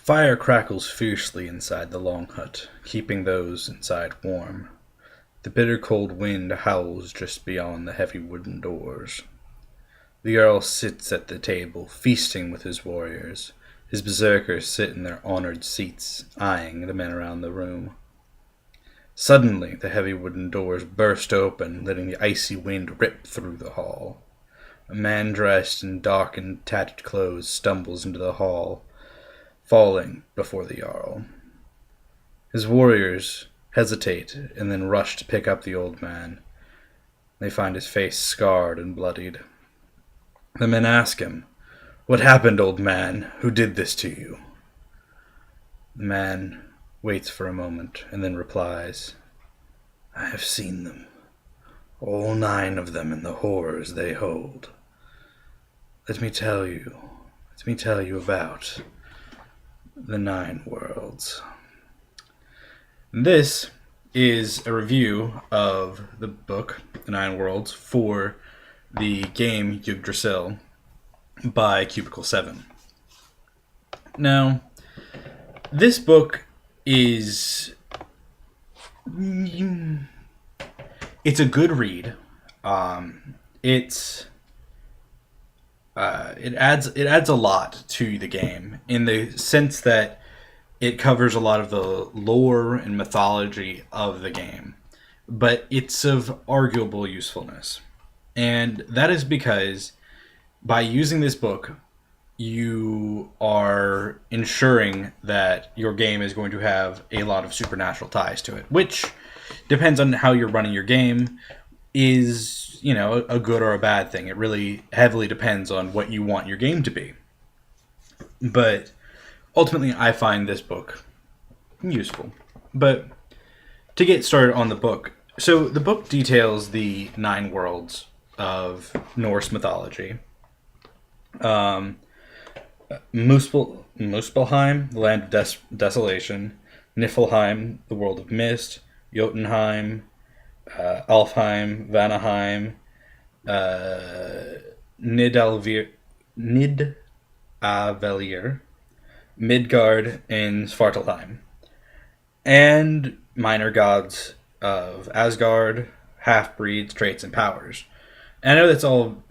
Fire crackles fiercely inside the long hut, keeping those inside warm. The bitter cold wind howls just beyond the heavy wooden doors. The Earl sits at the table, feasting with his warriors. His berserkers sit in their honored seats, eyeing the men around the room. Suddenly, the heavy wooden doors burst open, letting the icy wind rip through the hall. A man dressed in dark and tattered clothes stumbles into the hall, falling before the Jarl. His warriors hesitate and then rush to pick up the old man. They find his face scarred and bloodied. The men ask him, "What happened, old man? Who did this to you?" The man waits for a moment and then replies, "I have seen them, all 9 of them, and the horrors they hold. Let me tell you about the 9 worlds." This is a review of the book, The 9 Worlds, for the game Yggdrasil by Cubicle 7. Now, this book is... it's a good read. It adds a lot to the game in the sense that it covers a lot of the lore and mythology of the game, but it's of arguable usefulness. And that is because by using this book, you are ensuring that your game is going to have a lot of supernatural ties to it, which depends on how you're running your game, is, a good or a bad thing. It really heavily depends on what you want your game to be. But ultimately, I find this book useful. But to get started on the book, so the book details the 9 worlds of Norse mythology. Muspelheim, the land of desolation; Niflheim, the world of mist; Jotunheim, Alfheim, Vanaheim, Nidavellir, Midgard, and Svartalheim. And minor gods of Asgard, half-breeds, traits, and powers. And I know that's all,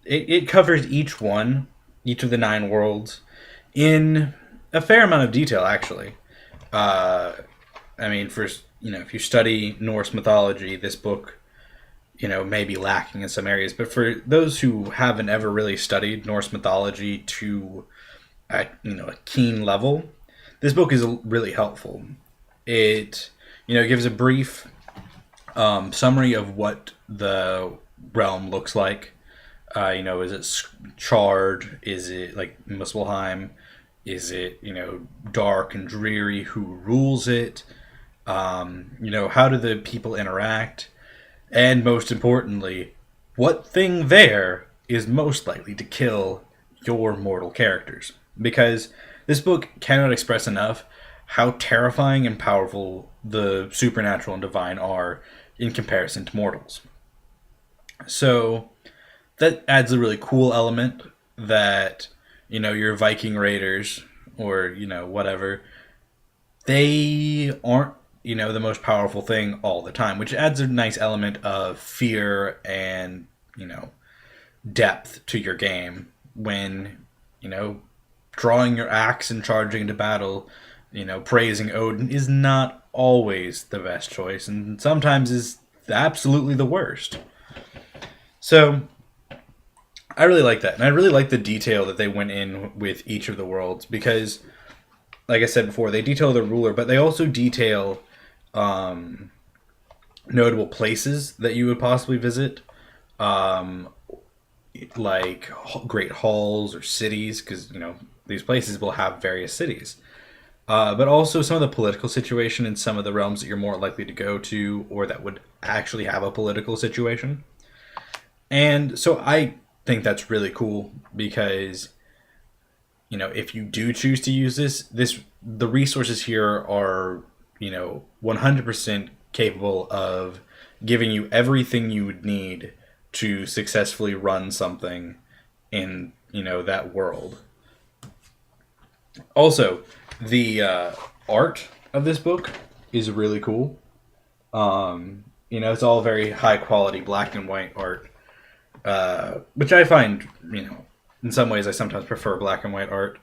it covers each of the 9 worlds, in a fair amount of detail, actually. If you study Norse mythology, this book, may be lacking in some areas. But for those who haven't ever really studied Norse mythology to a keen level, this book is really helpful. It, gives a brief summary of what the realm looks like. Is it charred? Is it like Muspelheim? Is it, dark and dreary? Who rules it? How do the people interact? And most importantly, what thing there is most likely to kill your mortal characters? Because this book cannot express enough how terrifying and powerful the supernatural and divine are in comparison to mortals. So that adds a really cool element that, your Viking raiders or, whatever, they aren't, the most powerful thing all the time, which adds a nice element of fear and, depth to your game when, drawing your axe and charging into battle, praising Odin is not always the best choice, and sometimes is absolutely the worst. So I really like that, and I really like the detail that they went in with each of the worlds, because, like I said before, they detail the ruler, but they also detail notable places that you would possibly visit, like great halls or cities, because these places will have various cities, but also some of the political situation in some of the realms that you're more likely to go to, or that would actually have a political situation. And so I think that's really cool, because if you do choose to use the resources here are 100% capable of giving you everything you would need to successfully run something in that world. Also, the art of this book is really cool. It's all very high quality black and white art, which I find, in some ways I sometimes prefer black and white art,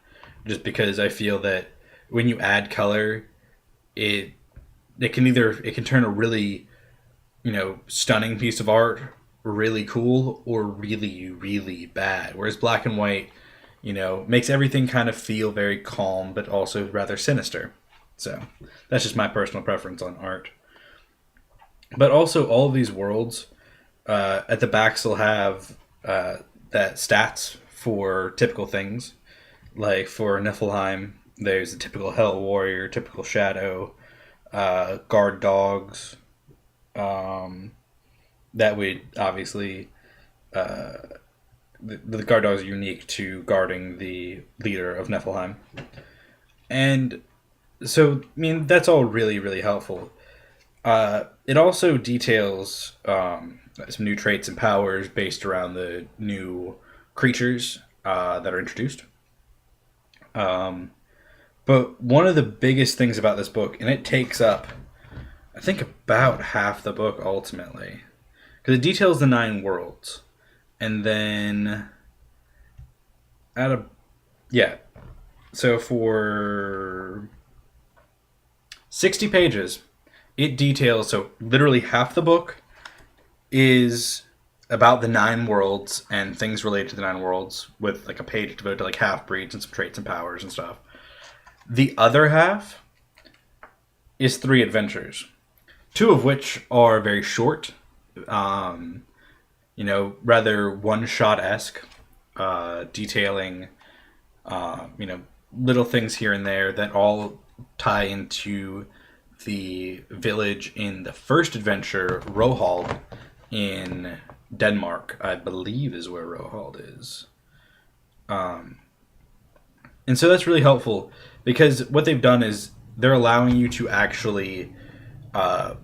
just because I feel that when you add color, it it can turn a really stunning piece of art really cool or really really bad. Whereas black and white, makes everything kind of feel very calm but also rather sinister. So that's just my personal preference on art. But also, all of these worlds at the backs will have that stats for typical things. Like for Niflheim, there's a typical Hell Warrior, typical Shadow, guard dogs. Um, that would obviously the guard dogs are unique to guarding the leader of Niflheim, and so that's all really really helpful. It also details some new traits and powers based around the new creatures that are introduced. Um, but one of the biggest things about this book, and it takes up, I think, about half the book ultimately, because it details the 9 worlds, and then out of yeah, so for 60 pages, it details, so literally half the book is about the 9 worlds and things related to the 9 worlds, with like a page devoted to like half breeds and some traits and powers and stuff. The other half is 3 adventures, 2 of which are very short, rather one shot esque, detailing, little things here and there that all tie into the village in the first adventure, Rohald, in Denmark, I believe is where Rohald is. And so that's really helpful because what they've done is they're allowing you to actually uh,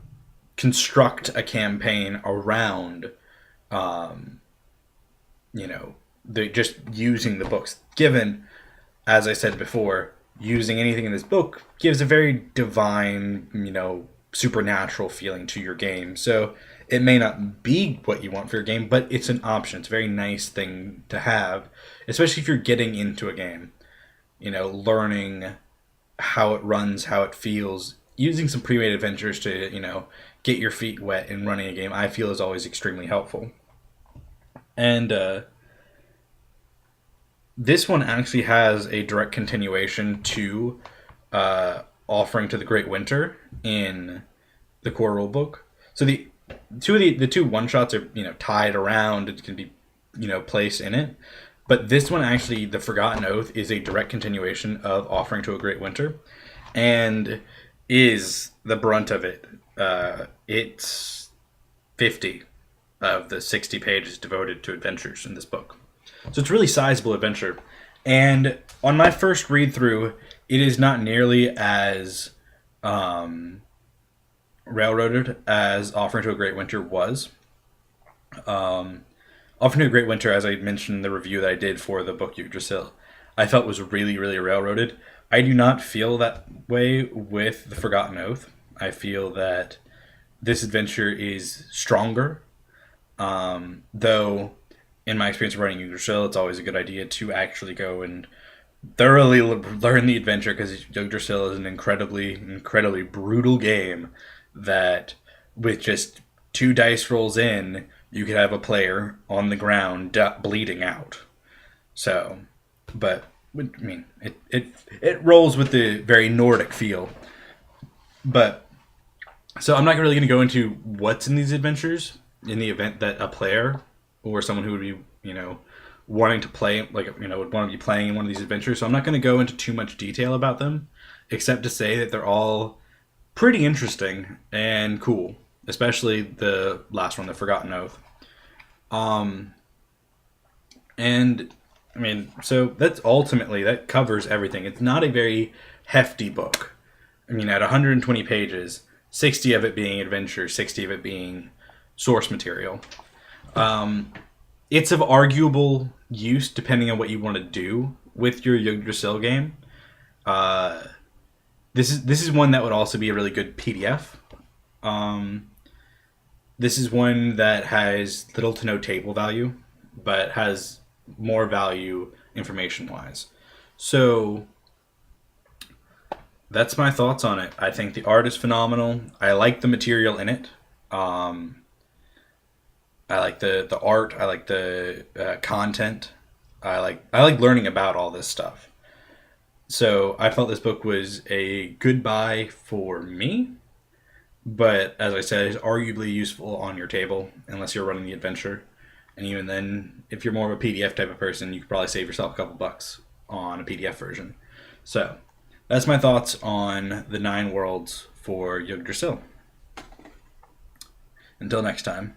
construct a campaign around, um, the just using the books. Given, as I said before, using anything in this book gives a very divine, supernatural feeling to your game. So it may not be what you want for your game, but it's an option. It's a very nice thing to have, especially if you're getting into a game. Learning how it runs, how it feels, using some pre-made adventures to, get your feet wet in running a game, I feel is always extremely helpful. And this one actually has a direct continuation to Offering to the Great Winter in the core rulebook. So the two one shots are tied around. It can be placed in it, but this one actually, the Forgotten Oath, is a direct continuation of Offering to a Great Winter, and is the brunt of it. It's 50 of the 60 pages devoted to adventures in this book. So it's a really sizable adventure. And on my first read through, it is not nearly as railroaded as Offering to a Great Winter was. Offering to a Great Winter, as I mentioned in the review that I did for the book Yggdrasil, I felt was really, really railroaded. I do not feel that way with The Forgotten Oath. I feel that this adventure is stronger, though in my experience of running Yggdrasil, it's always a good idea to actually go and thoroughly learn the adventure, because Yggdrasil is an incredibly, incredibly brutal game that, with just 2 dice rolls in, you could have a player on the ground bleeding out. So, but it rolls with the very Nordic feel. But so I'm not really going to go into what's in these adventures in the event that a player or someone who would be wanting to play, would want to be playing in one of these adventures. So I'm not going to go into too much detail about them, except to say that they're all pretty interesting and cool, especially the last one, The Forgotten Oath. And so that covers everything. It's not a very hefty book. At 120 pages, 60 of it being adventure, 60 of it being source material. It's of arguable use depending on what you want to do with your Yggdrasil game. This is one that would also be a really good PDF. Um, this is one that has little to no table value, but has more value information wise. So that's my thoughts on it. I think the art is phenomenal. I like the material in it. Um, I like the art. I like the content. I like learning about all this stuff. So I felt this book was a good buy for me, but as I said, it's arguably useful on your table unless you're running the adventure. And even then, if you're more of a PDF type of person, you could probably save yourself a couple bucks on a PDF version. So that's my thoughts on the Nine Worlds for Yggdrasil. Until next time.